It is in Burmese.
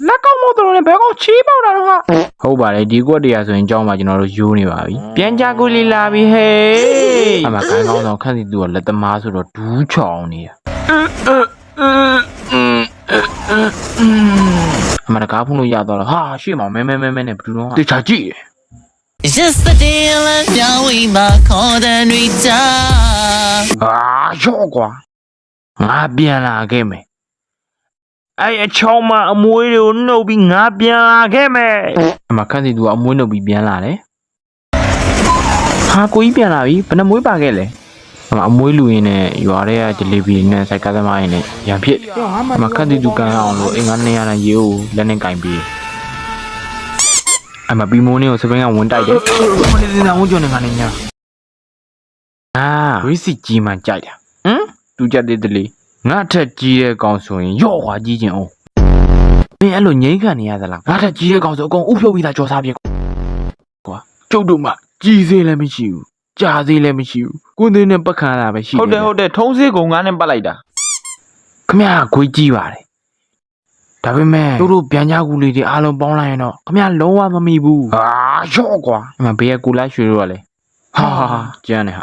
လက်ကောက်မို့တော်လည်းဘယ်ကောက်ချီးပေါက်တာတော့ဟာဟုတ်ပါတယ်ဒီကွက်တရားဆိုရင်ကြောင်းမှာကျွန်တော်တို့ယူနေပါပြီပြန်ကြကူလီလာပြီဟေးအမခိုင်းကောင်းတော့ခန့်စီသူကလက်သမားဆိုတော့ဒူးချောင်းနေတာအမတကားဖုန်းလို့ရတော့ဟာရှေ့မှာမဲနဲ့ဘယ်သူတော့တေချာကြည့် Yesterday I found we my call and we die ရော့ကွာငါပြန်လာခဲ့မယ်အဲ့အချောင်းမအမွေးတွေကိုနှုတ်ပြီးငါပြန်လာခဲ့မယ်အမခန့်စီသူကအမွေးနှုတ်ပြီးပြန်လာတယ်ဟာကိုကြီးပြန်လာပြီဘယ်နှမွေးပါခဲ့လဲအမွေးလူရင်းနဲ့ရွာထဲကဂျလီဘီနဲ့စိုက်ကားသမားရင်းနဲ့ရံဖြစ်အမခန့်စီသူကန်အောင်လို့အင်္ဂါ200နဲ့ရေကိုလက်နဲ့ကင်ပြီးအမပီမိုးနေကိုစပင်းကဝင်တိုက်တယ်မလေးစင်အောင်ကြုံနေခါနေညာဝီစီကြီးမှကြိုက်တာသူကြတဲ့တလေငါထက်ကြီးတဲ့ကောင်ဆိုရင်ရော့ခွာကြီးခြင်းအောင်မင်းအဲ့လိုငိမ့်ခံနေရသလားငါထက်ကြီးတဲ့ကောင်ဆိုအကုန်ဥဖြုတ်ပြီးသားကြော်စားပြေကွာကျုပ်တို့မှကြီးစေးလည်းမရှိဘူးကြာစေးလည်းမရှိဘူးကိုင်းနဲ့ပတ်ခံရတာပဲရှိတယ်ဟုတ်တယ်ထုံးစေးကုံငါးနဲ့ပတ်လိုက်တာခမရခွေးကြီးပါတယ်ဒါပေမဲ့တို့ပြန်ကြကူလေးတွေအားလုံးပေါင်းလိုက်ရင်တော့ခမရလုံးဝမမိဘူးရော့ကွာအမဘေးကကူလိုက်ရွှေတို့ကလေဟာကျန်းနေဟာ